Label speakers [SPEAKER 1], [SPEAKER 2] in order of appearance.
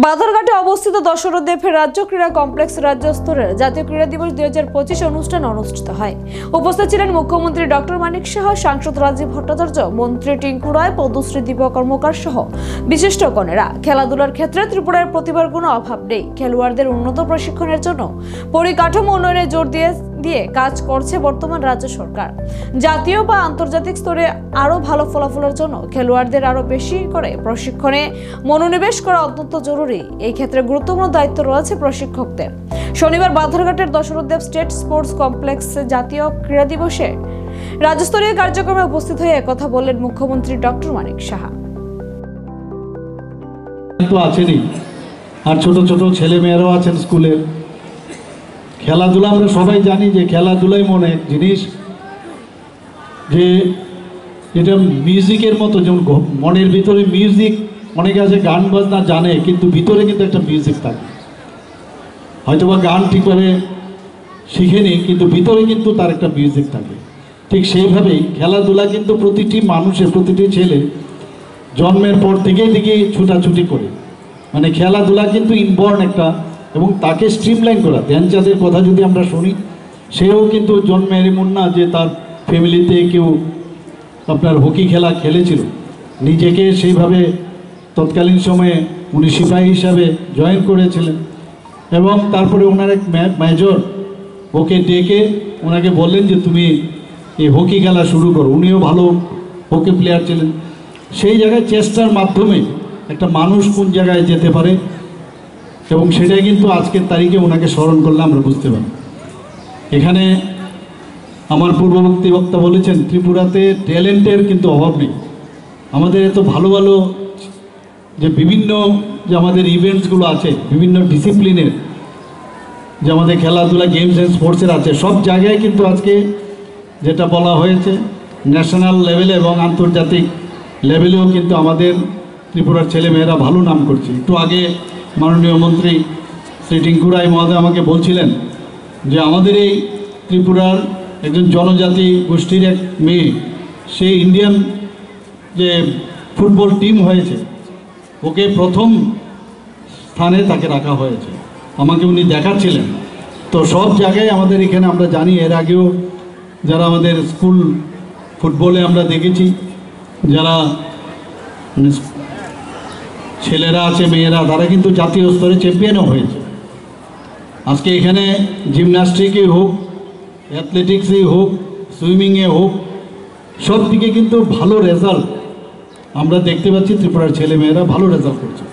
[SPEAKER 1] বাধারঘাটে অবস্থিত দশরথদেব রাজ্য ক্রীড়া কমপ্লেক্স রাজ্য স্তরের জাতীয় ক্রীড়া দিবস 2025 অনুষ্ঠান অনুষ্ঠিত হয়। উপস্থিত ছিলেন মুখ্যমন্ত্রী ডক্টর মানিক সাহা, সাংসদ রাজীব ভট্টাচার্য, মন্ত্রী টিঙ্কু রায়, পদ্মশ্রী দীপক কর্মকার সহ বিশিষ্ট গণেরা। খেলাধুলার ক্ষেত্রে ত্রিপুরার প্রতিভার কোনো অভাব নেই। খেলোয়াড়দের উন্নত প্রশিক্ষণের জন্য পরিকাঠামো উন্নয়নে জোর দিয়ে কাজ করছে বর্তমান রাজ্য সরকার। জাতীয় বা আন্তর্জাতিক স্তরে আরো ভালো ফলাফলের জন্য খেলোয়াড়দের আরো বেশি করে প্রশিক্ষণে মনোনিবেশ করা অত্যন্ত জরুরি। এই ক্ষেত্রে গুরুত্বপূর্ণ দায়িত্ব রয়েছে প্রশিক্ষকদের। শনিবার বাধারঘাটের দশরথদেব স্টেট স্পোর্টস কমপ্লেক্সে জাতীয় ক্রীড়া দিবসে রাজ্যস্তরীয় কার্যক্রমে উপস্থিত হয়ে একথা বললেন মুখ্যমন্ত্রী ডক্টর মানিক সাহা।
[SPEAKER 2] আর ছোট ছোট ছেলে মেয়েরাও আছেন স্কুলে। খেলাধুলা আমরা সবাই জানি যে খেলাধুলাই মনে এক জিনিস, যে এটা মিউজিকের মতো। যেমন মনের ভিতরে মিউজিক, অনেকে আছে গান বাজনা জানে কিন্তু ভিতরে কিন্তু একটা মিউজিক থাকে, হয়তোবা গান ঠিকভাবে শিখেনি কিন্তু ভিতরে কিন্তু তার একটা মিউজিক থাকে। ঠিক সেইভাবেই খেলাধুলা কিন্তু প্রতিটি মানুষের, প্রতিটি ছেলে জন্মের পর থেকেই দেখি ছুটাছুটি করে, মানে খেলাধুলা কিন্তু ইনবর্ন একটা, এবং তাকে স্ট্রিমলাইন করা। ধ্যানচাঁদের কথা যদি আমরা শুনি, সেও কিন্তু জন্মের এমন না যে তার ফ্যামিলিতে কেউ আপনার হকি খেলা খেলেছিল, নিজেকে সেইভাবে তৎকালীন সময়ে উনি সিপাহী হিসাবে জয়েন করেছিলেন। এবং তারপরে ওনার এক মেজর ওকে ডেকে ওনাকে বললেন যে তুমি এই হকি খেলা শুরু করো। উনিও ভালো হকি প্লেয়ার ছিলেন। সেই জায়গায় চেষ্টার মাধ্যমে একটা মানুষ কোন জায়গায় যেতে পারে, এবং সেটাই কিন্তু আজকের তারিখে ওনাকে স্মরণ করলে আমরা বুঝতে পারি। এখানে আমার পূর্ববর্তী বক্তা বলেছেন ত্রিপুরাতে ট্যালেন্টের কিন্তু অভাব নেই। আমাদের এত ভালো ভালো যে বিভিন্ন যে আমাদের ইভেন্টসগুলো আছে, বিভিন্ন ডিসিপ্লিনের যে আমাদের খেলাধুলা গেমস অ্যান্ড স্পোর্টসের আছে, সব জায়গায় কিন্তু আজকে যেটা বলা হয়েছে ন্যাশনাল লেভেলে এবং আন্তর্জাতিক লেভেলেও কিন্তু আমাদের ত্রিপুরার ছেলেমেয়েরা ভালো নাম করছে। একটু আগে মাননীয় মন্ত্রী শ্রী টিঙ্কু রায় মহোদয় আমাকে বলছিলেন যে আমাদের এই ত্রিপুরার একজন জনজাতি গোষ্ঠীর এক মেয়ে, সে ইন্ডিয়ান যে ফুটবল টিম হয়েছে, ওকে প্রথম স্থানে তাকে রাখা হয়েছে। আমাকে উনি দেখাচ্ছিলেন। তো সব জায়গায় আমাদের এখানে আমরা জানি, এর আগেও যারা আমাদের স্কুল ফুটবলে আমরা দেখেছি, যারা ছেলেরা আছে, মেয়েরা, তারা কিন্তু জাতীয় স্তরে চ্যাম্পিয়নও হয়েছে। আজকে এখানে জিমন্যাস্টিকই হোক, অ্যাথলেটিক্সই হোক, সুইমিংয়ে হোক, সব দিকে কিন্তু ভালো রেজাল্ট আমরা দেখতে পাচ্ছি। ত্রিপুরার ছেলেমেয়েরা ভালো রেজাল্ট করছে।